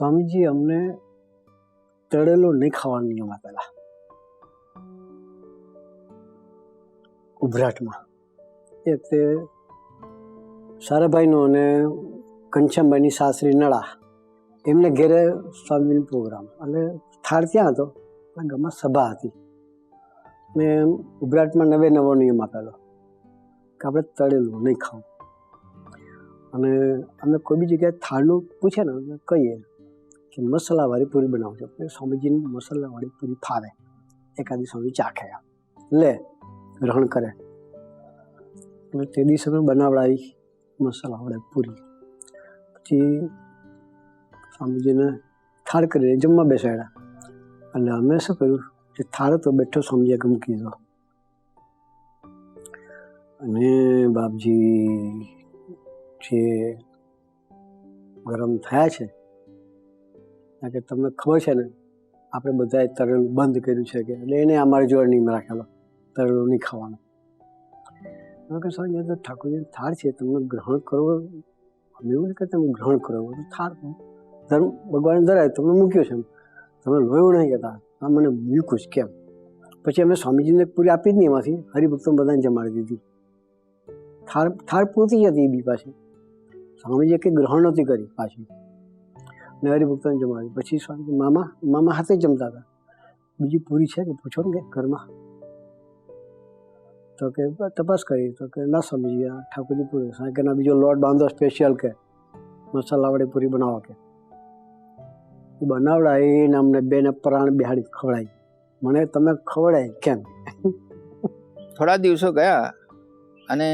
સ્વામીજી અમને તળેલો નહીં ખાવાનો નિયમ આપેલા ઉભરાટમાં. એ વખતે સારાભાઈનો અને ઘનશ્યામભાઈની સાસરી નળા એમને ઘેરે સ્વામીનો પ્રોગ્રામ, એટલે થાળ ત્યાં હતો પણ ગામમાં સભા હતી ને ઉભરાટમાં નવો નિયમ આપેલો કે આપણે તળેલું નહીં ખાવું. અને અમે કોઈ બી જગ્યાએ થાળનું પૂછે ને કહીએ કે મસાલાવાળી પૂરી બનાવજો. સ્વામીજીની મસાલાવાળી પૂરી ફાવે, એકાદી સ્વામી ચાખે લે ગ્રહણ કરે. એટલે તે દિવસે અમે બનાવડાવી મસાલાવાળી પૂરી. પછી સ્વામીજીને થાળ કરીને જમવા બેસાડ્યા. એટલે અમે શું કર્યું કે થાળ તો બેઠો સ્વામીજીએ મૂકી દીધો અને બાપજી જે ગરમ થયા છે કે તમને ખબર છે ને આપણે બધાએ તળેલું બંધ કર્યું છે કે, એટલે એને અમારી જોડે નિયમ રાખેલો તળેલું નહીં ખાવાનું. કે સ્વામી તો ઠાકોરજી થાળ છે, તમે ગ્રહણ કરો. અમે એવું નહીં કે તમે ગ્રહણ કરો, થાળ ધર્મ ભગવાને ધરાય તમને મૂક્યો છે, તમે લોયું નહીં કહેતા મને મૂક્યું છે કેમ. પછી અમે સ્વામીજીને પૂરી આપી જ નહીં, એમાંથી હરિભક્તો બધાને જમાડી દીધી. થાળ પૂરતી હતી એ બી પાછી, સ્વામીજીએ કંઈ ગ્રહણ નહોતી કરી પાછી, ને હરિભક્તોને જમાડી. પછી સ્વામી મામા હાથે જમતા હતા. બીજી પૂરી છે કે પૂછો ને કે ઘરમાં, તો કે તપાસ કરી તો કે ના સ્વામીજી આ ઠાકોરજી પૂરી કે ના બીજો લોટ બાંધો સ્પેશિયલ કે મસાલાવાળી પૂરી બનાવો કે બનાવડાવીને અમને બેને પ્રાણ બિહાડી ખવડાવી. મને તમે ખવડાય કેમ? થોડા દિવસો ગયા અને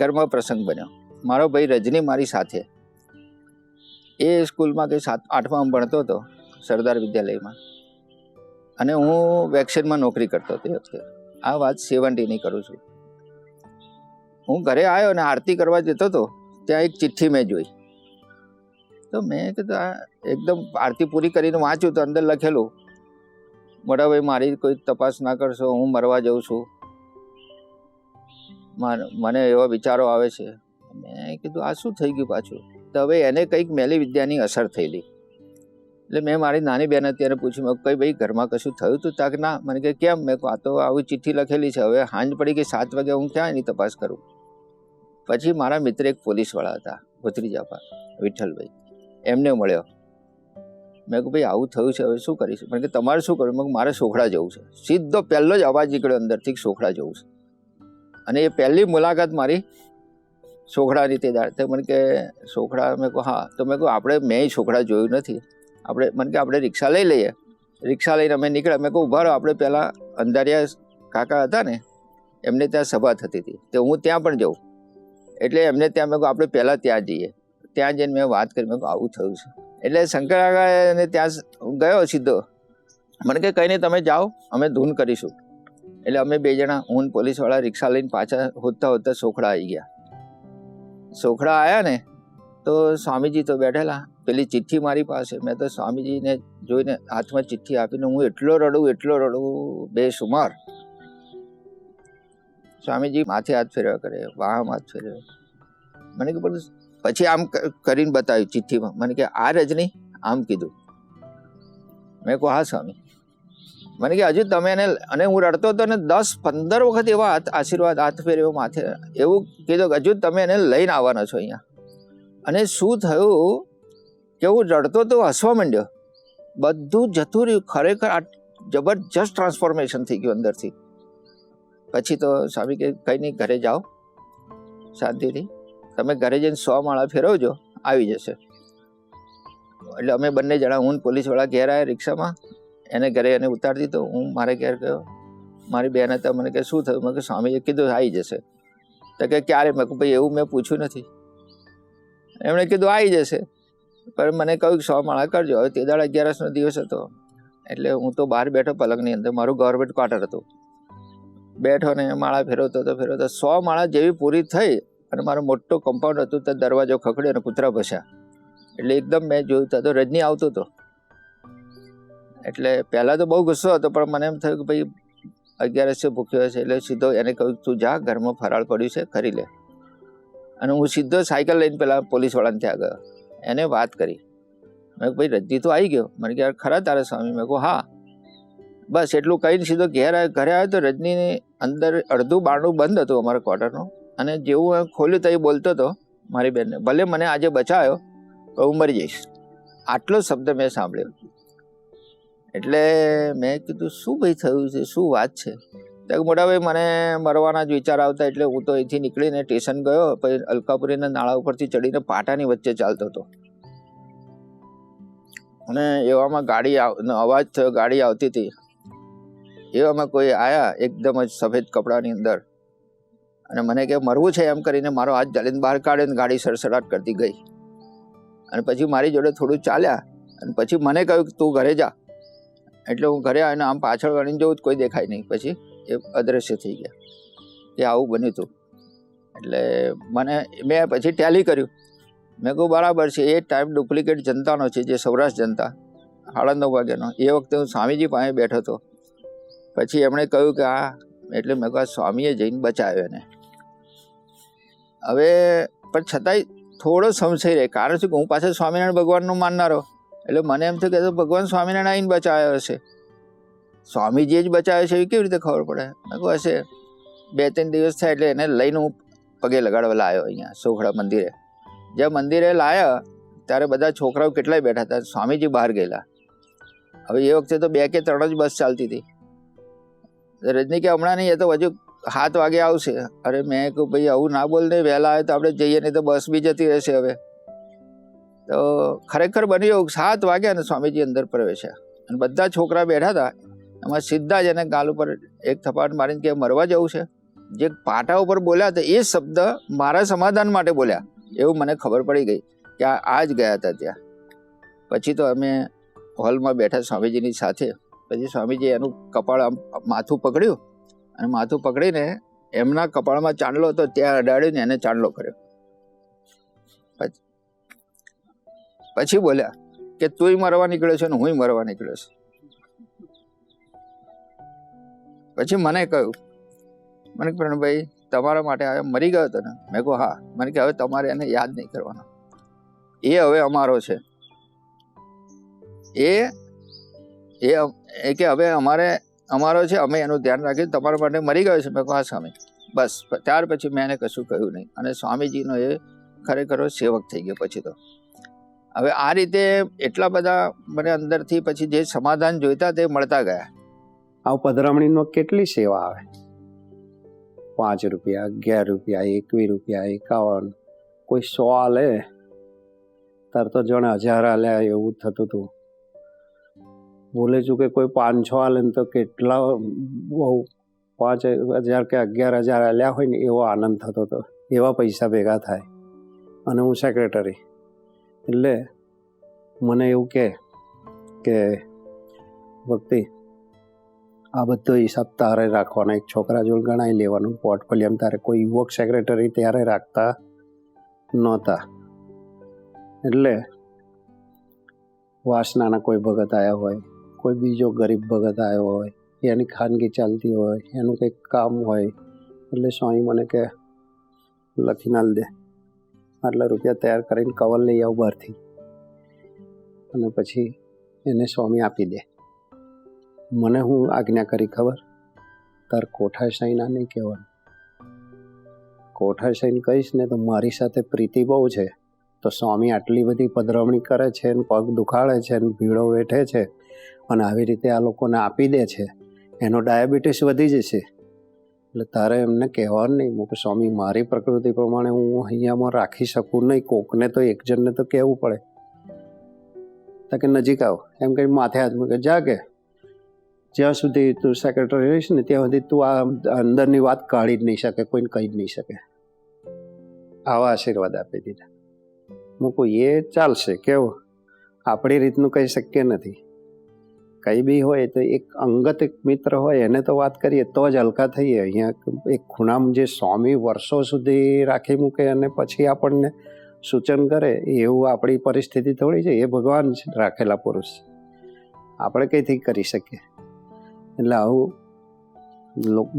ઘરમાં પ્રસંગ બન્યો. મારો ભાઈ રજની મારી સાથે, એ સ્કૂલમાં કંઈ 7-8માં ભણતો હતો સરદાર વિદ્યાલયમાં, અને હું વેક્સિનમાં નોકરી કરતો હતો. એ વખતે આ વાત 70ની કરું છું. હું ઘરે આવ્યો અને આરતી કરવા જતો હતો, ત્યાં એક ચિઠ્ઠી મેં જોઈ. તો મેં કીધું આ એકદમ આરતી પૂરી કરીને વાંચ્યું તો અંદર લખેલું, મોટા ભાઈ મારી કોઈ તપાસ ના કરશો, હું મરવા જાઉં છું, મને એવા વિચારો આવે છે. મેં કીધું આ શું થઈ ગયું પાછું? તો હવે એને કંઈક મેલી વિદ્યાની અસર થયેલી. એટલે મેં મારી નાની બહેન અત્યારે પૂછ્યું, મેં કઈ ભાઈ ઘરમાં કશું થયું હતું? તાક ના. મને કે કેમ? મેં આ તો આવી ચિઠ્ઠી લખેલી છે, હવે સાંજ પડી ગઈ 7 વાગે, હું ક્યાં એની તપાસ કરું? પછી મારા મિત્ર એક પોલીસવાળા હતા ભત્રીજાપા વિઠ્ઠલભાઈ, એમને મળ્યો. મેં કહ્યું ભાઈ આવું થયું છે, હવે શું કરીશું? મને કે તમારે શું કરવું? મેં મારે સોખડા જવું છે. સીધો પહેલો જ અવાજ નીકળ્યો અંદરથી, સોખડા જવું છે. અને એ પહેલી મુલાકાત મારી સોખડાની તે દાડે. તો મને કે સોખડા? મેં કહું હા. તો મેં કહું મેં સોખડા જોયું નથી, મને કે આપણે રિક્ષા લઈ લઈએ. રિક્ષા લઈને અમે નીકળ્યા. મેં કહું ઉભા રહો, આપણે પહેલાં અંધારિયા કાકા હતા ને, એમને ત્યાં સભા થતી હતી, તો હું ત્યાં પણ જાઉં. એટલે એમને ત્યાં મેં કહું આપણે પહેલાં ત્યાં જઈએ. ત્યાં જઈને મેં વાત કરી, મેં કહું આવું થયું છે. એટલે શંકર કાકાને ત્યાં ગયો સીધો. મને કે કંઈ નહીં, તમે જાઓ, અમે ધૂન કરીશું. એટલે અમે 2 જણા, હું પોલીસવાળા, રિક્ષા લઈને પાછા હોતા સોખડા આવી ગયા. સોખડા આવ્યા ને તો સ્વામીજી તો બેઠેલા, પેલી ચિઠ્ઠી મારી પાસે. મેં તો સ્વામીજીને જોઈને હાથમાં ચિઠ્ઠી આપીને હું એટલો રડું બેસુમાર. સ્વામીજી માથે હાથ ફેરવ્યા કરે, વાહમાં હાથ ફેરવ્યો. મને કે પછી આમ કરીને બતાવ્યું ચિઠ્ઠીમાં. મને કે આ રજની આમ કીધું. મેં કહું હા સ્વામી. મને કે હજુ તમે એને, અને હું રડતો હતો ને 10-15 વખત એવા આશીર્વાદ હાથ ફેરવ્યો માથે, એવું કીધું કે હજુ તમે એને લઈને આવવાના છો અહીંયા. અને શું થયું કે હું રડતો તો હસવા માંડ્યો, બધું જતું રહ્યું. ખરેખર આ જબરજસ્ત ટ્રાન્સફોર્મેશન થઈ ગયું અંદરથી. પછી તો સ્વામી કે કંઈ નહીં, ઘરે જાઓ શાંતિથી, તમે ઘરે જઈને 100 માળા ફેરવજો, આવી જશે. એટલે અમે બંને જણા, હું પોલીસવાળા ઘેર આવ્યા રિક્ષામાં, એને ઘરે એને ઉતારી દીધો. હું મારે ઘેર ગયો. મારી બહેન હતા, મને કે શું થયું? મેં કે સ્વામીએ કીધું આવી જશે. તો કે ક્યારે? મેં કહું ભાઈ એવું મેં પૂછ્યું નથી. એમણે કીધું આવી જશે, પણ મને કહ્યું 100 માળા કરજો. હવે તે દાડે 11નો દિવસ હતો, એટલે હું તો બહાર બેઠો પલંગની અંદર, મારું ગવર્મેન્ટ ક્વાર્ટર હતું. બેઠો ને માળા ફેરવતો 100 માળા જેવી પૂરી થઈ અને મારો મોટો કમ્પાઉન્ડ હતું, તો દરવાજો ખખડ્યો અને કૂતરા ભસ્યા. એટલે એકદમ મેં જોયું તો રજની આવતો હતો. એટલે પહેલાં તો બહુ ગુસ્સો હતો, પણ મને એમ થયું કે ભાઈ 11 ભૂખ્યો છે. એટલે સીધો એને કહ્યું તું જા, ઘરમાં ફરાળ પડ્યું છે, કરી લે. અને હું સીધો સાયકલ લઈને પેલા પોલીસવાળાને ત્યાં ગયો, એને વાત કરી. મેં ભાઈ રજની તો આવી ગયો. મને કે યાર ખરા તારા સ્વામી? મેં કહું હા. બસ એટલું કહીને સીધો ઘરે આવ્યો તો રજનીની અંદર અડધું બારણું બંધ હતું અમારા ક્વાર્ટરનું, અને જેવું ખોલ્યું તો એ બોલતો હતો મારી બેનને, ભલે મને આજે બચાવ્યો પણ હું મરી જઈશ. આટલો શબ્દ મેં સાંભળ્યો. એટલે મેં કીધું શું ભાઈ થયું છે, શું વાત છે? તો મોટા ભાઈ મને મરવાના જ વિચાર આવતા, એટલે હું તો અહીંથી નીકળીને સ્ટેશન ગયો, પછી અલકાપુરીના નાળા ઉપરથી ચડીને પાટાની વચ્ચે ચાલતો હતો, અને એવામાં ગાડી અવાજ થયો, ગાડી આવતી હતી. એવામાં કોઈ આયા એકદમ જ સફેદ કપડાની અંદર, અને મને કે મરવું છે એમ કરીને મારો હાથ ચાલીને બહાર કાઢીને ગાડી સડસડાટ કરતી ગઈ, અને પછી મારી જોડે થોડું ચાલ્યા, અને પછી મને કહ્યું કે તું ઘરે જા. એટલે હું ઘરે આવીને આમ પાછળ ગણીને જોઉં કોઈ દેખાય નહીં. પછી એ અદ્રશ્ય થઈ ગયા. એ આવું બન્યું હતું. એટલે મેં પછી ટેલી કર્યું. મેં કહું બરાબર છે, એ ટાઈમ ડુપ્લિકેટ જનતાનો છે, જે સૌરાષ્ટ્ર જનતા 9:30 વાગ્યાનો. એ વખતે હું સ્વામીજી પાસે બેઠો હતો. પછી એમણે કહ્યું કે હા, એટલે મેં કહ્યું સ્વામીએ જઈને બચાવ્યો એને. હવે પણ છતાંય થોડો સંશય રહે, કારણ શું કે હું પાછળ સ્વામિનારાયણ ભગવાનનો માનનારો. એટલે મને એમ થયું કે ભગવાન સ્વામિનારાયણ આવીને બચાવ્યો હશે, સ્વામીજીએ જ બચાવ્યો છે, એવી કેવી રીતે ખબર પડે? મેં કહું હશે. 2-3 દિવસ થયા એટલે એને લઈને હું પગે લગાડવા લાવ્યો અહીંયા સોખડા મંદિરે. જ્યાં મંદિરે લાવ્યા ત્યારે બધા છોકરાઓ કેટલાય બેઠા હતા, સ્વામીજી બહાર ગયેલા. હવે એ વખતે તો 2 કે 3 જ બસ ચાલતી હતી. રજની કે હમણાં નહીં, એ તો હજુ 7 વાગે આવશે. અરે મેં કહું ભાઈ આવું ના બોલ ને, વહેલા આવે તો આપણે જઈએ, નહીં તો બસ બી જતી રહેશે. હવે તો ખરેખર બન્યું એવું, 7 વાગ્યા અને સ્વામીજી અંદર પ્રવેશ્યા, અને બધા છોકરા બેઠા હતા. એમાં સીધા જ એને ગાલ ઉપર એક થપાટ મારીને કે મરવા જવું છે. જે પાટા ઉપર બોલ્યા હતા એ શબ્દ મારા સમાધાન માટે બોલ્યા એવું મને ખબર પડી ગઈ કે આ જ ગયા હતા ત્યાં. પછી તો અમે હોલમાં બેઠા સ્વામીજીની સાથે. પછી સ્વામીજી એનું કપાળ માથું પકડ્યું, અને માથું પકડીને એમના કપાળમાં ચાંદલો હતો ત્યાં અડાડીને એને ચાંદલો કર્યો. પછી બોલ્યા કે તુંય મરવા નીકળ્યો છે ને હુંય મરવા નીકળ્યો છું. પછી મને કહ્યું, મને પ્રણભાઈ તમારા માટે આ મરી ગયો હતો ને? મેં કહું હા. મને કે હવે તમારે એને યાદ નહીં કરવાનો, એ હવે અમારો છે. એ કે હવે અમારો છે, અમે એનું ધ્યાન રાખીએ, તમારા માટે મરી ગયો છે. મેં કહું હા સ્વામી. બસ ત્યાર પછી મેં એને કશું કહ્યું નહીં, અને સ્વામીજીનો એ ખરેખર સેવક થઈ ગયો. પછી તો હવે આ રીતે એટલા બધા મને અંદરથી પછી જે સમાધાન જોઈતા તે મળતા ગયા. આ પધરામણીનો કેટલી સેવા આવે, 5 રૂપિયા, 11 રૂપિયા, 21 રૂપિયા, 51, કોઈ 100 આલે તાર તો જણ 1000 આલ્યા એવું થતું હતું. બોલે છું કે કોઈ 500 આલે ને તો કેટલા બહુ 5000 કે 11000 આલ્યા હોય ને એવો આનંદ થતો હતો. એવા પૈસા ભેગા થાય. અને હું સેક્રેટરી, એટલે મને એવું કે ભક્તિ આ બધો હિસાબ તારે રાખવાનો, એક છોકરા જોડે ગણાઈ લેવાનું પોર્ટફોલિયમ. તારે કોઈ યુવક સેક્રેટરી ત્યારે રાખતા નહોતા. એટલે વાસનાના કોઈ ભગત આવ્યા હોય, કોઈ બીજો ગરીબ ભગત આવ્યો હોય, એની ખાનગી ચાલતી હોય, એનું કંઈક કામ હોય, એટલે સ્વામી મને કે લખી ના દે, આટલા રૂપિયા તૈયાર કરીને કવર લઈ આવ બહારથી, અને પછી એને સ્વામી આપી દે. મને હું આજ્ઞા કરી ખબર? તાર કોઠા સાઈના નહીં કહેવાનું. કોઠા સાઈન કહીશ ને તો મારી સાથે પ્રીતિ બહુ છે, તો સ્વામી આટલી બધી પધરામણી કરે છે, ને પગ દુખાડે છે, ને ભીડો વેઠે છે, અને આવી રીતે આ લોકોને આપી દે છે, એનો ડાયાબિટીસ વધી જશે. એટલે તારે એમને કહેવાનું નહીં. હું કે સ્વામી મારી પ્રકૃતિ પ્રમાણે હું અહીંયામાં રાખી શકું નહીં, કોકને તો એક જણને તો કહેવું પડે. તો કે નજીક આવ એમ કંઈ માથે હાથ મૂકે, જા કે જ્યાં સુધી તું સેક્રેટરી રહીશ ને ત્યાં સુધી તું આ અંદરની વાત કાઢી જ નહીં શકે, કોઈને કહી જ નહીં શકે. આવા આશીર્વાદ આપી દીધા. મૂકું એ ચાલશે, કેવું આપણી રીતનું કંઈ શક્ય નથી. કંઈ બી હોય તો એક અંગત એક મિત્ર હોય એને તો વાત કરીએ તો જ હલકા થઈએ. અહીંયા એક ખૂણામાં જે સ્વામી વર્ષો સુધી રાખી મૂકે અને પછી આપણને સૂચન કરે એવું આપણી પરિસ્થિતિ થોડી છે. એ ભગવાન રાખેલા પુરુષ, આપણે કંઈથી કરી શકીએ. એટલે આવું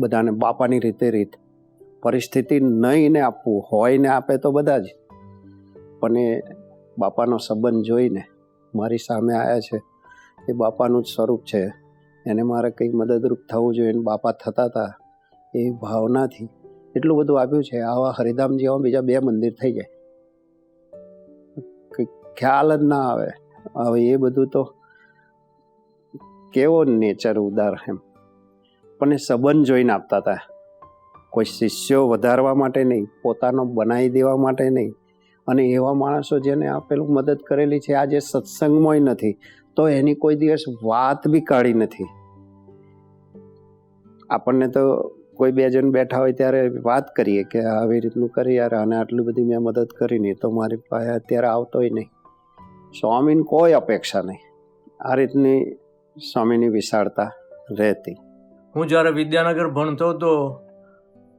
બધાને બાપાની રીત પરિસ્થિતિ નહીં ને આપવું હોય ને આપે તો બધા જ, પણ એ બાપાનો સંબંધ જોઈને મારી સામે આવ્યા છે એ બાપાનું જ સ્વરૂપ છે, એને મારે કંઈક મદદરૂપ થવું જોઈએ, અને બાપા થતા હતા એ ભાવનાથી એટલું બધું આપ્યું છે. આવા હરિધામ જેવા બીજા 2 મંદિર થઈ જાય, કંઈક ખ્યાલ જ ના આવે. હવે એ બધું તો કેવો નેચર ઉદાર એમ, પણ એ સંબંધ જોઈને આપતા હતા. કોઈ શિષ્યો વધારવા માટે નહીં, પોતાનો બનાવી દેવા માટે નહીં. અને એવા માણસો જેને આપેલું મદદ કરેલી છે આજે સત્સંગમાં નથી, તો એની કોઈ દિવસ વાત બી કાઢી નથી. આપણને તો કોઈ 2 જણ બેઠા હોય ત્યારે વાત કરીએ કે આવી રીતનું કરી યાર, આને આટલી બધી મેં મદદ કરી નહીં, તો મારી પાસે અત્યારે આવતોય નહીં. સ્વામીની કોઈ અપેક્ષા નહીં. આ રીતની સ્વામીની વિશાળતા રહેતી. હું જ્યારે વિદ્યાનગર ભણતો હતો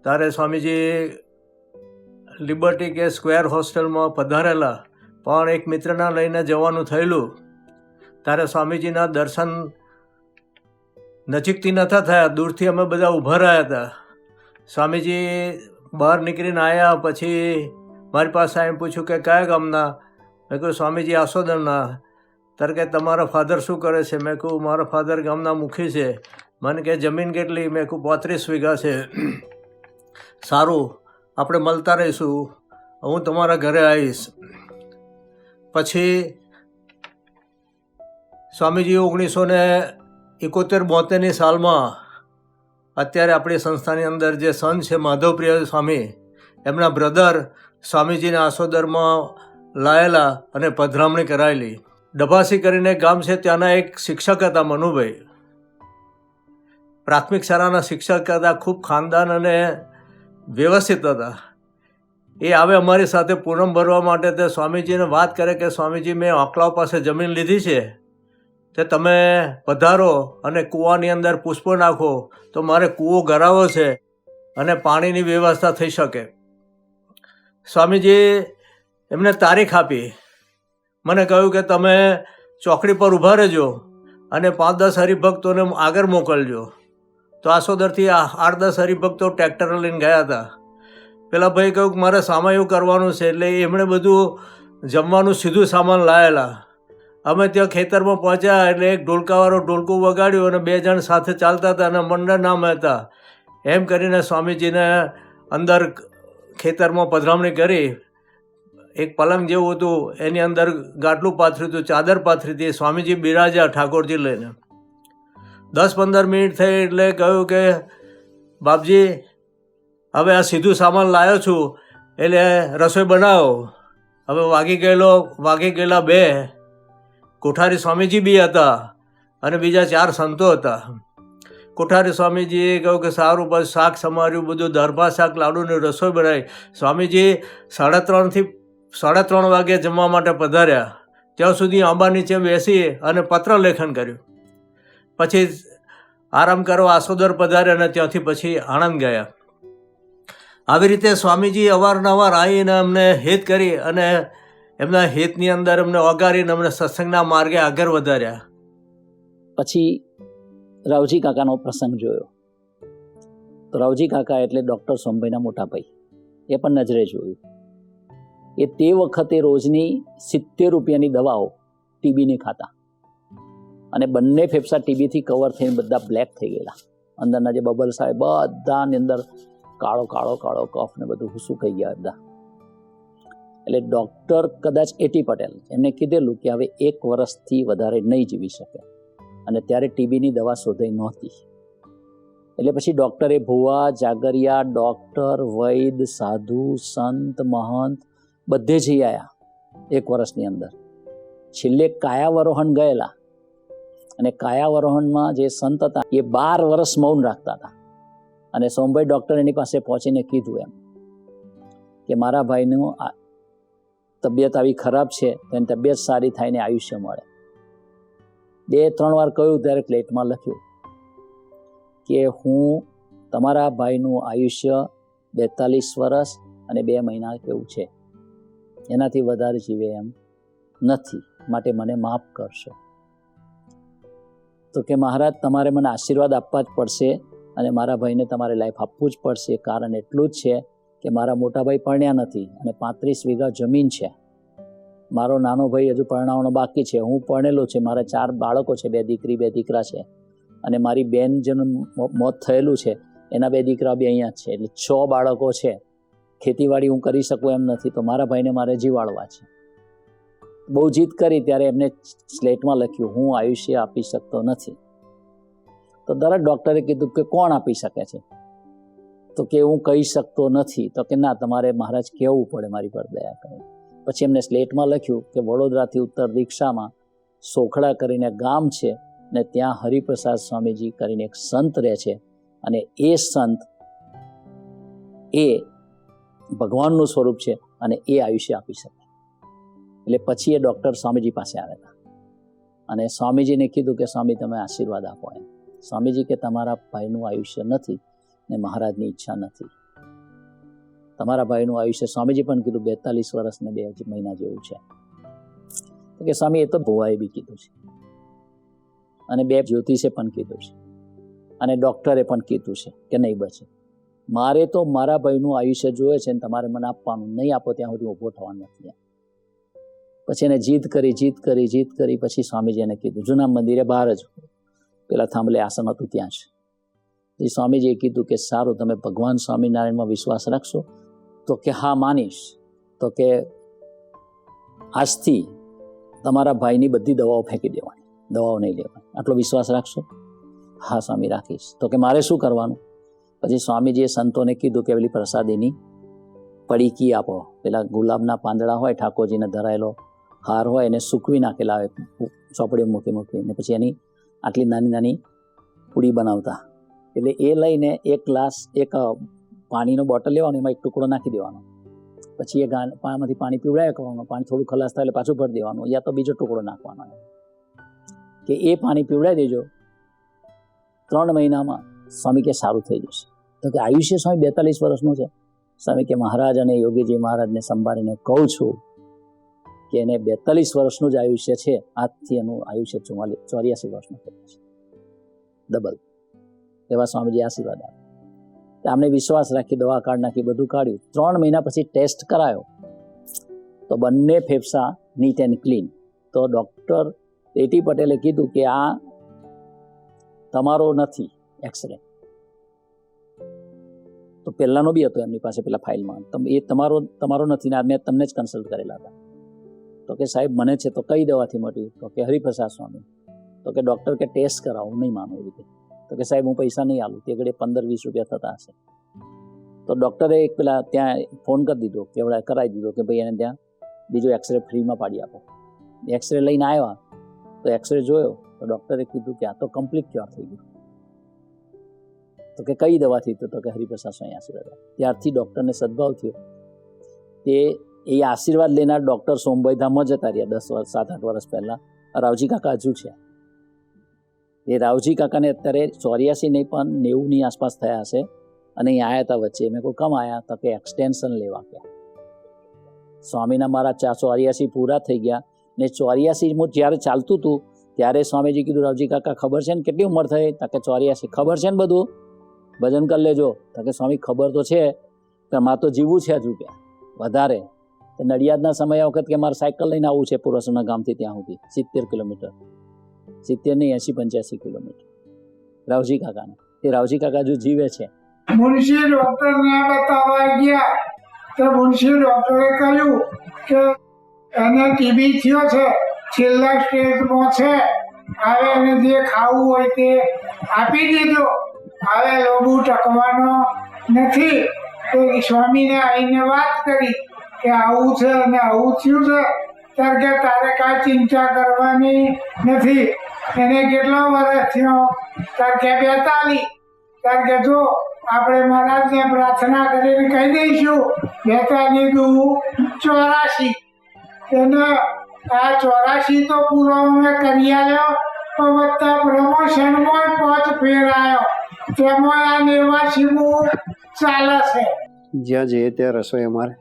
ત્યારે સ્વામીજી લિબર્ટી કે સ્ક્વેર હોસ્ટેલમાં પધારેલા, પણ એક મિત્રના લઈને જવાનું થયેલું ત્યારે સ્વામીજીના દર્શન નજીકથી નહોતા થયા, દૂરથી અમે બધા ઊભા રહ્યા હતા. સ્વામીજી બહાર નીકળીને આવ્યા પછી મારી પાસે આવીને પૂછ્યું કે કયા ગામના? મેં કહ્યું સ્વામીજી આસોદરના. ત્યારે કે તમારા ફાધર શું કરે છે? મેં કહ્યું મારા ફાધર ગામના મુખી છે. મને કે જમીન કેટલી? મેં કહ્યું 35 વીઘા છે. સારું, આપણે મળતા રહીશું, હું તમારા ઘરે આવીશ. પછી સ્વામીજી 1971-72ની સાલમાં અત્યારે આપણી સંસ્થાની અંદર જે સંત છે માધવપ્રિય સ્વામી, એમના બ્રધર સ્વામીજીને આસોદરમાં લાયેલા અને પધરામણી કરાયેલી. ડભાસી કરીને ગામ છે, ત્યાંના એક શિક્ષક હતા મનુભાઈ, પ્રાથમિક શાળાના શિક્ષક હતા, ખૂબ ખાનદાન અને વ્યવસ્થિત હતા. એ આવે અમારી સાથે પૂનમ ભરવા માટે, તે સ્વામીજીને વાત કરે કે સ્વામીજી મેં આંકલાવ પાસે જમીન લીધી છે, તે તમે પધારો અને કૂવાની અંદર પુષ્પો નાખો તો મારે કૂવો ગરાવો છે અને પાણીની વ્યવસ્થા થઈ શકે. સ્વામીજી એમને તારીખ આપી, મને કહ્યું કે તમે ચોકડી પર ઊભા રહેજો અને 5-10 હરિભક્તોને આગળ મોકલજો. તો આસોદરથી 8-10 હરિભક્તો ટ્રેક્ટર લઈને ગયા હતા. પેલા ભાઈ કહ્યું કે મારે સામાયું કરવાનું છે, એટલે એમણે બધું જમવાનું સીધું સામાન લાયેલા. અમે ત્યાં ખેતરમાં પહોંચ્યા એટલે એક ઢોલકાવાળો ઢોલકું વગાડ્યું અને 2 જણ સાથે ચાલતા હતા અને મંડળ નામ હતા. એમ કરીને સ્વામીજીને અંદર ખેતરમાં પધરામણી કરી. એક પલંગ જેવું હતું, એની અંદર ગાટલું પાથર્યું હતું, ચાદર પાથરી હતી. સ્વામીજી બિરાજ્યા ઠાકોરજી લઈને. 10-15 મિનિટ થઈ એટલે કહ્યું કે બાપજી હવે આ સીધું સામાન લાવ્યો છું, એટલે રસોઈ બનાવો. હવે વાગી ગયેલા 2. કોઠારી સ્વામીજી બી હતા અને બીજા 4 સંતો હતા. કોઠારી સ્વામીજીએ કહ્યું કે સારું, પછી શાક સમાર્યું, બધું દરભા શાક લાડુની રસોઈ બનાવી. સ્વામીજી 3:30 વાગે જમવા માટે પધાર્યા. ત્યાં સુધી આંબા નીચે બેસી અને પત્ર લેખન કર્યું. પછી આરામ કરવા આસોદર પધાર્યા અને ત્યાંથી પછી આણંદ ગયા. આવી રીતે સ્વામીજી અવારનવાર આવીને અમને હિત કરી અને એમના હિતની અંદર અમને ઓગારીને અમને સત્સંગના માર્ગે આગળ વધાર્યા. પછી રાવજી કાકાનો પ્રસંગ જોયો. તો રાવજી કાકા એટલે ડૉક્ટર સોમભાઈના મોટા ભાઈ, એ પણ નજરે જોયું. એ તે વખતે રોજની 70 રૂપિયાની દવાઓ ટીબીની ખાતા, અને બંને ફેફસા ટીબીથી કવર થઈને બધા બ્લેક થઈ ગયેલા. અંદરના જે બબલ્સ આવે બધાની અંદર કાળો કફ ને બધું સુકાઈ ગયા બધા. એટલે ડૉક્ટર કદાચ એટી પટેલ એમને કીધેલું કે હવે 1 વર્ષથી વધારે નહીં જીવી શકે, અને ત્યારે ટીબીની દવા શોધાઈ નહોતી. એટલે પછી ડૉક્ટરે ભુવા, જાગરિયા, ડૉક્ટર, વૈદ, સાધુ, સંત, મહંત બધે જઈ આવ્યા 1 વર્ષની અંદર. છેલ્લે કાયાવરોહણ ગયેલા, અને કાયાવરોહણમાં જે સંત હતા એ 12 વર્ષ મૌન રાખતા હતા. અને સોમભાઈ ડૉક્ટર એની પાસે પહોંચીને કીધું એમ કે મારા ભાઈનું તબિયત આવી ખરાબ છે, તો એની તબિયત સારી થાય ને આયુષ્ય મળે. 2-3 વાર કહ્યું ત્યારે પ્લેટમાં લખ્યું કે હું તમારા ભાઈનું આયુષ્ય 42 વર્ષ અને 2 મહિના કેવું છે, એનાથી વધારે જીવે એમ નથી, માટે મને માફ કરશો. તો કે મહારાજ તમારે મને આશીર્વાદ આપવા જ પડશે અને મારા ભાઈને તમારે લાઈફ આપવું જ પડશે. કારણ એટલું જ છે કે મારા મોટા ભાઈ પરણ્યા નથી અને 35 વીઘા જમીન છે. મારો નાનો ભાઈ હજુ પરણાવવાનો બાકી છે, હું પરણેલો છે, મારા 4 બાળકો છે, 2 દીકરી 2 દીકરા છે, અને મારી બેન જેનું મોત થયેલું છે એના 2 દીકરા બી અહીંયા જ છે, એટલે 6 બાળકો છે. ખેતીવાડી હું કરી શકું એમ નથી, તો મારા ભાઈને મારે જીવાડવા છે. બહુ જીદ કરી ત્યારે એમને સ્લેટમાં લખ્યું, હું આયુષ્ય આપી શકતો નથી. તો દરેક ડૉક્ટરે કીધું કે કોણ આપી શકે છે? તો કે હું કહી શકતો નથી. તો કે ના, તમારે મહારાજ કહેવું પડે મારી પર દયા કરે. પછી એમને સ્લેટમાં લખ્યું કે વડોદરાથી ઉત્તર દિશામાં સોખડા કરીને ગામ છે, ને ત્યાં હરિપ્રસાદ સ્વામીજી કરીને એક સંત રહે છે, અને એ સંત એ ભગવાનનું સ્વરૂપ છે અને એ આયુષ્ય આપી શકે. એટલે પછી એ ડૉક્ટર સ્વામીજી પાસે આવ્યા હતા અને સ્વામીજીને કીધું કે સ્વામી તમે આશીર્વાદ આપો એમ. સ્વામીજી કે તમારા ભાઈનું આયુષ્ય નથી ને મહારાજની ઈચ્છા નથી. તમારા ભાઈનું આયુષ્ય, સ્વામીજી પણ કીધું 42 વર્ષ ને 2 મહિના જેવું છે. તો કે સ્વામી એ તો ભુવાએ બી કીધું છે, અને 2 જ્યોતિષે પણ કીધું છે, અને ડૉક્ટરે પણ કીધું છે કે નહીં બચે. મારે તો મારા ભાઈનું આયુષ્ય જોઈએ છે, ને તમારે મને આપવાનું, નહીં આપો ત્યાં સુધી ઊભો થવાનું નથી. પછી એને જીદ કરી પછી સ્વામીજી એને કીધું, જૂના મંદિરે બહાર જ પેલા થાંભલે આસન હતું ત્યાં જ. સ્વામીજીએ કીધું કે સારું, તમે ભગવાન સ્વામિનારાયણમાં વિશ્વાસ રાખશો? તો કે હા માનીશ. તો કે આજથી તમારા ભાઈની બધી દવાઓ ફેંકી દેવાની, દવાઓ નહીં લેવાની, આટલો વિશ્વાસ રાખશો? હા સ્વામી રાખીશ. તો કે મારે શું કરવાનું? પછી સ્વામીજીએ સંતોને કીધું કે પેલી પ્રસાદીની પડીકી આપો, પેલા ગુલાબના પાંદડા હોય, ઠાકોરજીને ધરાયેલો હાર હોય, એને સૂકવી નાખેલા હોય ચોપડીઓ મૂકીને, પછી એની આટલી નાની નાની પૂડી બનાવતા. એટલે એ લઈને એક ગ્લાસ, એક પાણીનો બોટલ લેવાનું, એમાં એક ટુકડો નાખી દેવાનો, પછી એ માંથી પાણી પીવડાવ્યા કરવાનું, પાણી થોડું ખલાસ થાય એટલે પાછું ભરી દેવાનું, યા તો બીજો ટુકડો નાખવાનો, કે એ પાણી પીવડાવી દેજો. 3 મહિનામાં સ્વામી કે સારું થઈ જશે. તો કે આયુષ્ય સ્વામી 42 વર્ષનું છે. સ્વામી કે મહારાજ અને યોગીજી મહારાજને સંભાળીને કહું છું કે એને 42 વર્ષનું જ આયુષ્ય છે, આજથી એનું આયુષ્ય 84 વર્ષનું થઈ જશે, ડબલ. એવા સ્વામીજી આશીર્વાદ આપે. આમને વિશ્વાસ રાખી દવા કાઢ નાખી, બધું કાઢ્યું. 3 મહિના પછી ટેસ્ટ કરાયો તો બંને ફેફસા નીટ એન્ડ ક્લીન. તો ડૉક્ટર એટી પટેલે કીધું કે આ તમારો નથી એક્સરે. તો પહેલાનો બી હતો એમની પાસે પેલા ફાઇલમાં, એ તમારો નથી ને મેં તમને જ કન્સલ્ટ કરેલા હતા. તો કે સાહેબ મને છે. તો કઈ દવાથી મટ્યું? તો કે હરિપ્રસાદ સ્વામી. તો કે ડૉક્ટર કે ટેસ્ટ કરાવો, હું નહીં માનું એવી રીતે. તો કે સાહેબ હું પૈસા નહીં આલું, તે ઘડે 15-20 રૂપિયા થતા હશે. તો ડૉક્ટરે એક પેલા ત્યાં ફોન કરી દીધો, કે કરાવી દીધો કે ભાઈ એને ત્યાં બીજો એક્સરે ફ્રીમાં પાડી આપો. એક્સરે લઈને આવ્યા તો એક્સરે જોયો તો ડૉક્ટરે કીધું કે આ તો કમ્પ્લીટ ક્યોર થઈ ગયું. તો કે કઈ દવાથી? તો કે હરિપ્રસાદ સ્વામી આશીર્વાદ. ત્યારથી ડૉક્ટરને સદભાવ થયો. તે એ આશીર્વાદ લેનાર ડૉક્ટર સોમભાઈ ધામમાં જતા રહ્યા 7-8 વર્ષ પહેલાં. રાવજી કાકા હજુ છે. એ રાવજી કાકાને અત્યારે 84 નહીં પણ 90ની આસપાસ થયા હશે, અને અહીં આવ્યા હતા વચ્ચે. મેં કોઈ કમ આવ્યા? તો કે એક્સટેન્શન લેવા ગયા. સ્વામીના મારા 84 પૂરા થઈ ગયા ને 84 જ્યારે ચાલતું હતું ત્યારે સ્વામીજી કીધું, રાવજી કાકા ખબર છે ને કેટલી ઉંમર થઈ? તો કે 84. ખબર છે ને બધું? ભજન કરી લેજો. તો કે સ્વામી ખબર તો છે, કે મારે તો જીવવું છે હજુ કે વધારે. નડિયાદના સમય વખત કે મારે સાયકલ લઈને આવવું છે પુરસરના ગામથી ત્યાં સુધી 70 કિલોમીટર, 70 નહીં 80-85 કિલોમીટર રાવજી કાકાને. તે રાવજી કાકા હજુ જીવે છે. મુનશી ડૉક્ટરને બતાવવા ગયા તો મુનશી ડૉક્ટરે કહ્યું કે એને ટીબી થયો છે, છેલ્લા સ્ટેજમાં છે, હવે એને જે ખાવું હોય તે આપી દીધો, હવે લોબુ ટકવાનો નથી. તો સ્વામીને આવીને વાત કરી કે આવું છે અને આવું થયું છે. ત્યારે કે તારે કાંઈ ચિંતા કરવાની નથી. એને કેટલો વર્ષ થયો? ત્યારે કે 42. ત્યારે કે જો આપણે મહારાજને પ્રાર્થના કરીને કહી દઈશું 42-84. એને આ 84 તો પૂરો અમે કરી આવ્યો, પણ વત્તા પ્રમોશનમાં 5 ફેર આવ્યો, તેમાં આ 89 ચાલે છે. જ્યાં જઈએ ત્યાં રસોઈ અમારે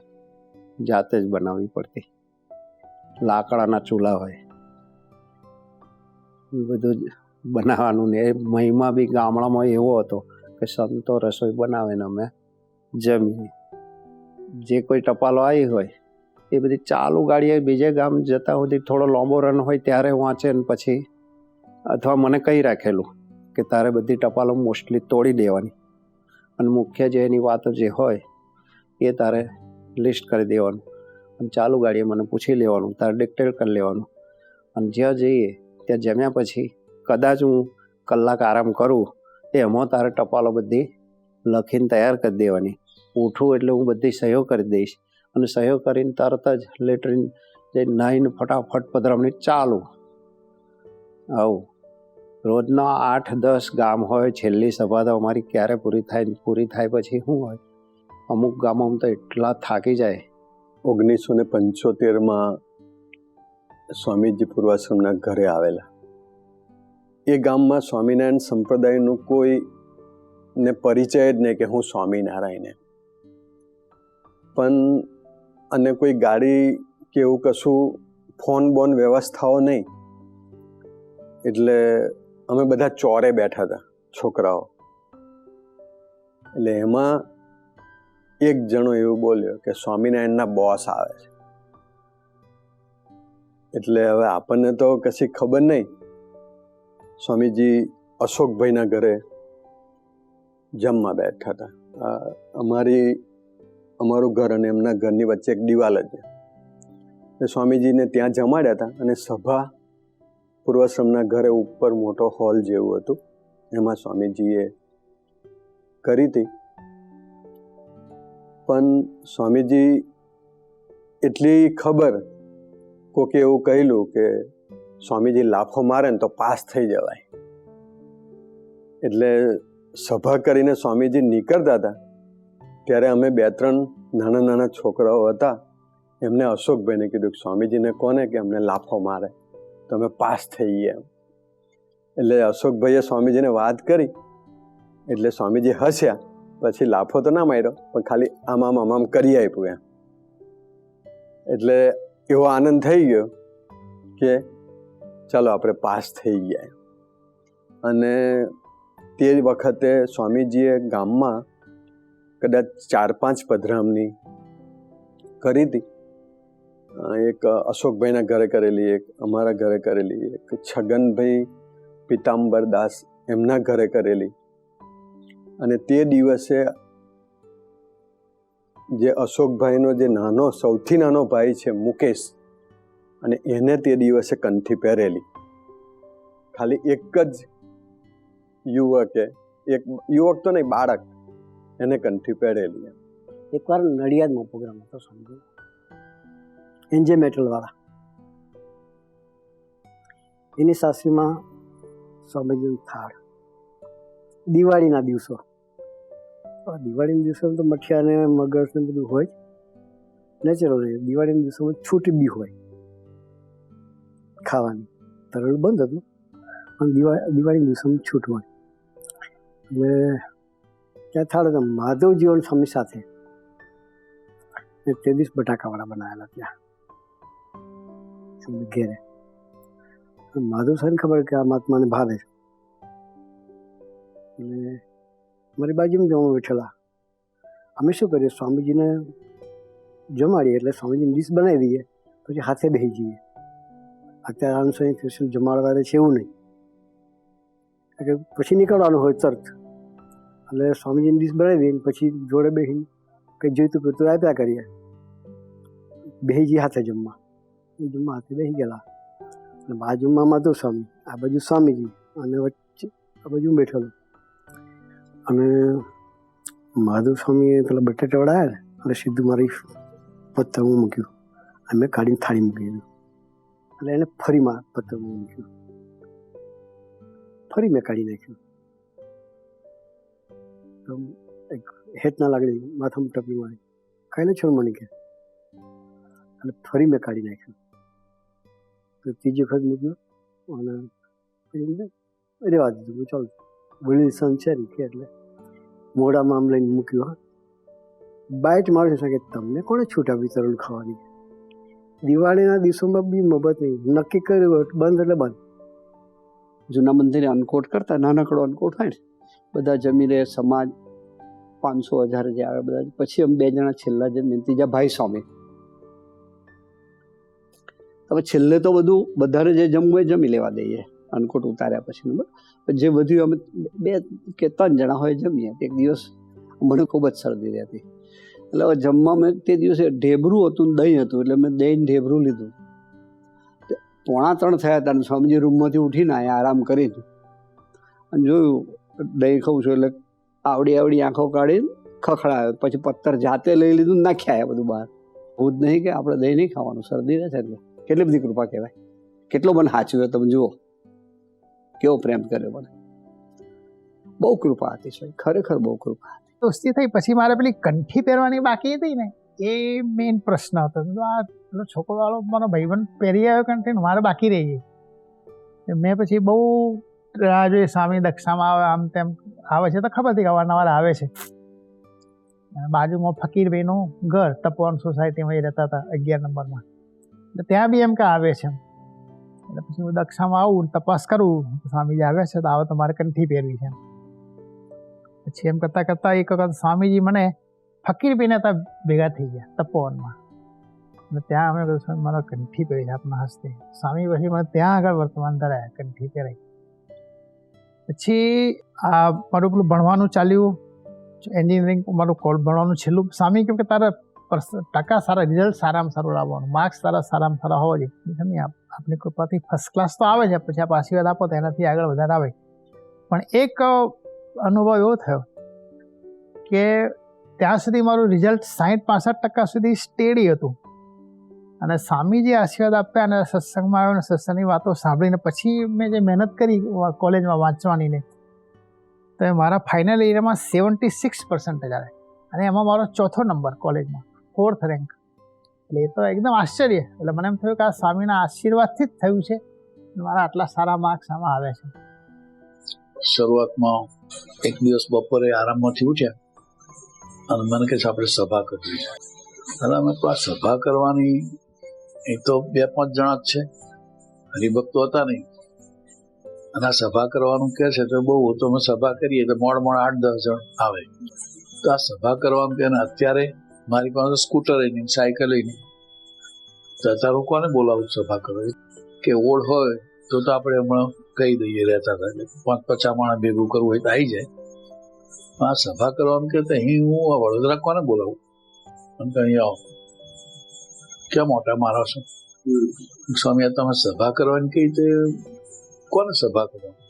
જાતે જ બનાવવી પડતી. લાકડાના ચૂલા હોય, બધું જ બનાવવાનું. ને એ મહિમા બી ગામડામાં એવો હતો કે સંતો રસોઈ બનાવે ને અમે જમીએ. જે કોઈ ટપાલો આવી હોય એ બધી ચાલુ ગાડીએ બીજે ગામ જતા સુધી થોડો લાંબો રન હોય ત્યારે વાંચે ને પછી અથવા મને કહી રાખેલું કે તારે બધી ટપાલો મોસ્ટલી તોડી દેવાની અને મુખ્ય જે એની વાતો જે હોય એ તારે લિસ્ટ કરી દેવાનું અને ચાલુ ગાડીએ મને પૂછી લેવાનું, તારે ડિક્ટેટ કરી લેવાનું અને જ્યાં જઈએ ત્યાં જમ્યા પછી કદાચ હું કલાક આરામ કરું એમાં તારે ટપાલો બધી લખીને તૈયાર કરી દેવાની. ઉઠું એટલે હું બધી સહયો કરી દઈશ અને સહયો કરીને તરત જ લેટરીન જે નાહીને ફટાફટ પધરામણી ચાલુ. આવું રોજના 8-10 ગામ હોય. છેલ્લી સભા તો અમારી ક્યારે પૂરી થાય પછી શું હોય, અમુક ગામોમાં તો એટલા થાકી જાય. 1975 સ્વામીજી પૂર્વાશ્રમના ઘરે આવેલા. એ ગામમાં સ્વામિનારાયણ સંપ્રદાયનું કોઈ ને પરિચય જ નહીં કે હું સ્વામિનારાયણ. પણ અને કોઈ ગાડી કે એવું કશું ફોન બોન વ્યવસ્થાઓ નહીં. એટલે અમે બધા ચોરે બેઠા હતા છોકરાઓ. એટલે એમાં એક જણો એવું બોલ્યો કે સ્વામિનારાયણના બોસ આવે છે. એટલે હવે આપણને તો કશી ખબર નહીં. સ્વામીજી અશોકભાઈના ઘરે જમવા બેઠા હતા. અમારું ઘર અને એમના ઘરની વચ્ચે એક દિવાલ જ છે. સ્વામીજીને ત્યાં જમાડ્યા હતા અને સભા પૂર્વાશ્રમના ઘરે ઉપર મોટો હોલ જેવું હતું, એમાં સ્વામીજીએ કરી હતી. પણ સ્વામીજી એટલી ખબર, કોકે એવું કહેલું કે સ્વામીજી લાફો મારે ને તો પાસ થઈ જવાય. એટલે સભા કરીને સ્વામીજી નીકળતા હતા ત્યારે અમે 2-3 નાના છોકરાઓ હતા, એમને અશોકભાઈને કીધું કે સ્વામીજીને કોને કે અમને લાફો મારે તો અમે પાસ થઈ ગયા. એટલે અશોકભાઈએ સ્વામીજીને વાત કરી એટલે સ્વામીજી હસ્યા. પછી લાફો તો ના માર્યો પણ ખાલી આમ કરી આપ્યું એમ. એટલે એવો આનંદ થઈ ગયો કે ચાલો આપણે પાસ થઈ ગયા. અને તે વખતે સ્વામીજીએ ગામમાં કદાચ 4-5 પધરામણી કરી હતી. એક અશોકભાઈના ઘરે કરેલી, એક અમારા ઘરે કરેલી, એક છગનભાઈ પિતાંબરદાસ એમના ઘરે કરેલી. અને તે દિવસે જે અશોકભાઈનો જે સૌથી નાનો ભાઈ છે મુકેશ, અને એને તે દિવસે કંઠી પહેરેલી. ખાલી એક જ યુવક તો નહીં, બાળક, એને કંઠી પહેરેલી. એકવાર નડિયાદમાં પ્રોગ્રામ હતો સ્વામીજી, એનજે મેટલવાળા, એની સાસરીમાં સ્વામીજીનો થાળ. દિવાળીના દિવસો તો મઠિયા ને મગર ને બધું હોય નેચરલ. દિવાળીના દિવસોમાં છૂટ બી હોય ખાવાની. તરલ બંધ હતું પણ દિવાળીના દિવસોમાં છૂટ હોય. એટલે ત્યાં થાળ હતા માધવજીવન સ્વામી સાથે. તે દિવસ બટાકાવાળા બનાવેલા ત્યાં ઘેરે. માધવ સાહેબને ખબર કે આ મહાત્માને ભાવે છે. એટલે મારી બાજુમાં જમવા બેઠેલા. અમે શું કરીએ, સ્વામીજીને જમાડીએ એટલે સ્વામીજીની ડીશ બનાવી દઈએ, પછી હાથે બેસી જઈએ. અત્યારે આનસો સ્પેશિયલ જમાડવા છે એવું નહીં, કે પછી નીકળવાનું હોય તરત. એટલે સ્વામીજીની ડીશ બનાવી દઈએ પછી જોડે બેસીને કંઈ જોઈતું પીતું આપ્યા કરીએ. બેસી જઈએ હાથે જમવા હાથે બેસી ગયેલા. અને બાજુમાં માધવ સ્વામી, આ બાજુ સ્વામીજી, અને વચ્ચે આ બાજુ બેઠેલું. અને માધવ સ્વામીએ પેલા બટેટા વડાયા ને એટલે સીધું મારી પત્તરમાં મૂક્યું. અને મેં કાઢીને થાળી મૂકી દીધું. એટલે એને ફરી પત્તરમાં મૂક્યું, ફરી મેં કાઢી નાખ્યું. તો એક હેત ના લાગણી માથામાં ટપી મારી, ખાઈ લે છોડ મને કે. અને ફરી મેં કાઢી નાખ્યું. તો ત્રીજી વખત મૂક્યું અને રેવા દીધું. ચાલો વળી સન છે ને કે એટલે મોઢામાં આમ લઈને મૂક્યું. હા, બાઇટ મારું છે કે તમને કોણે છૂટ આપી તરલ ખાવાની? દિવાળીના દિવસોમાં બી મબત નહીં, નક્કી કર્યું બંધ એટલે બંધ. જૂના મંદિરે અન્નકોટ કરતા, નાનકડો અન્નકોટ હોય ને, બધા જમી રહે, સમાજ 500-1000 જે આવે બધા. પછી અમે 2 જણા છેલ્લા જમીન, ત્રીજા ભાઈ સ્વામી. હવે છેલ્લે તો બધું બધાને જે જમવું હોય જમી લેવા દઈએ અન્નકૂટ ઉતાર્યા પછી. બરાબર, જે વધ્યું અમે 2 કે 3 જણા હોય જમીએ. એક દિવસ મને ખૂબ જ શરદી રહેતી, એટલે હવે જમવા મેં તે દિવસે ઢેબરું હતું ને દહીં હતું, એટલે મેં દહીં ઢેબરું લીધું. 2:45 થયા હતા અને સ્વામીજી રૂમમાંથી ઉઠીને આવ્યા આરામ કરીને, અને જોયું દહીં ખાઉં છું, એટલે આવડી આંખો કાઢીને ખખડાયો. પછી પત્તર જાતે લઈ લીધું, નાખ્યા બધું બહાર. હું જ નહીં કે આપણે દહીં નહીં ખાવાનું, શરદી રહે છે. એટલે કેટલી બધી કૃપા કહેવાય, કેટલો મને સાચવ્યો. તમે જુઓ કેવો પ્રેમ કર્યો મને. બહુ કૃપા હતી સાહેબ, ખરેખર બહુ કૃપા હતી. દોસ્તી થઈ પછી મારે પેલી કંઠી પહેરવાની બાકી હતી ને, એ મેઇન પ્રશ્ન હતો. તો આ પેલો છોકરો વાળો મારો ભાઈબંધ પહેરી આવ્યો કંઠી, મારે બાકી રહી ગઈ. મેં પછી બહુ રાહ જોઈ, સ્વામી દક્ષામાં આવે, આમ તેમ આવે છે તો ખબર હતી કે અવારનવાર આવે છે. બાજુમાં ફકીરભાઈનું ઘર તપોવન સોસાયટીમાં એ રહેતા હતા 11 નંબરમાં, એટલે ત્યાં બી એમ કે આવે છે. એટલે પછી હું દક્ષામાં આવું, તપાસ કરું, સ્વામીજી આવે છે તો આવો તમારે કંઠી પહેરવી છે. પછી એમ કરતાં કરતાં એક વખત સ્વામીજી મને ફકીરભાઈને ત્યાં ભેગા થઈ ગયા તપોવનમાં, અને ત્યાં અમે કહ્યું મારો કંઠી પહેરી છે આપના હસ્તે. સ્વામી પછી મને ત્યાં આગળ વર્તમાન ધરાયા, કંઠી પહેરાઈ. પછી આ મારું પેલું ભણવાનું ચાલ્યું, એન્જિનિયરિંગ મારું ભણવાનું છેલ્લું. સ્વામી કેમ કે તારા ટકા સારા, રિઝલ્ટ સારામાં સારું લાવવાનું, માર્ક્સ તારા સારામાં સારા હોવા જોઈએ. આપની કૃપાથી ફર્સ્ટ ક્લાસ તો આવે છે, પછી આપ આશીર્વાદ આપો તો એનાથી આગળ વધારે આવે. પણ એક અનુભવ એવો થયો કે ત્યાં સુધી મારું રિઝલ્ટ 60-65% સુધી સ્ટેડી હતું, અને સ્વામીજી આશીર્વાદ આપ્યા અને સત્સંગમાં આવ્યો, અને સત્સંગની વાતો સાંભળીને પછી મેં જે મહેનત કરી કોલેજમાં વાંચવાની ને, તો મારા ફાઇનલ યરમાં 76% આવે, અને એમાં મારો 4થો નંબર કોલેજમાં, 4th રેન્ક. એટલે એ તો એકદમ આશ્ચર્ય. એટલે મને એમ થયું કે આ સ્વામીના આશીર્વાદથી જ થયું છે, મારા આટલા સારા માર્ક્સ આમાં આવે છે. શરૂઆતમાં એક દિવસ બપોરે આરામમાંથી ઉઠ્યા અને મને કહે છે આપણે સભા કરવી છે. અને અમે તો આ સભા કરવાની, એ તો 2-5 જણા જ છે, હરિભક્તો હતા નહીં, અને આ સભા કરવાનું કહે છે તો બહુ, તો અમે સભા કરીએ તો મોડ 8-10 જણ આવે. તો આ સભા કરવાનું કે અત્યારે મારી પાસે સ્કૂટર નહીં, સાયકલ નહીં, તો અત્યારે હું કોને બોલાવું સભા કરવા? કે ઓળ હોય તો આપણે હમણાં કહી દઈએ, રહેતા હતા એટલે 5-50 માણસ ભેગું કરવું હોય તો આવી જાય. આ સભા કરવાનું કે અહીં હું વડોદરા કોને બોલાવું? અને અહીંયા આવો, ક્યાં મોટા મારા છો સ્વામી, તમે સભા કરવાની કઈ રીતે, કોને સભા કરવાની?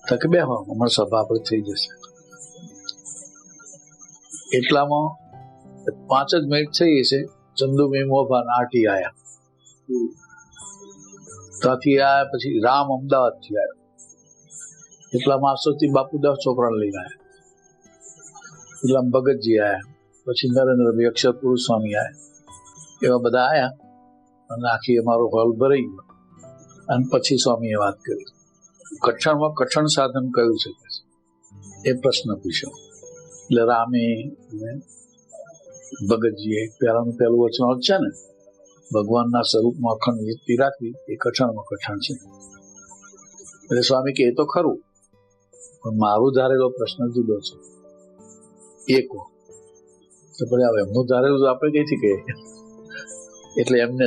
તો કે બે હમણાં સભા આપણે થઈ જશે. એટલામાં 5 જ મિનિટ થઈ છે, ચંદુભાઈ મોભાન આટી આયા. ત્યાંથી આયા પછી રામ અમદાવાદ થી આવ્યો, એટલા માણસોથી બાપુદાસ છોકરાને લઈને આવ્યા. એટલા ભગતજી આયા, પછી નરેન્દ્રભાઈ અક્ષરપુરુષ સ્વામી આયા, એવા બધા આયા, અને આખી અમારો હોલ ભરાઈ ગયો. અને પછી સ્વામીએ વાત કરી, કઠણમાં કઠણ સાધન કયું છે એ પ્રશ્ન પૂછ્યો. એટલે રામે ભગતજીએ પહેલું વચન છે ને, ભગવાનના સ્વરૂપમાં અખંડ વૃત્તિ રાખવી એ કઠણમાં કઠણ છે. એટલે સ્વામી કે એ તો ખરું, પણ મારું ધારેલો પ્રશ્ન જુદો છે. એ કહો તો પછી હવે એમનું ધારેલું આપણે કઈથી કહીએ? એટલે એમને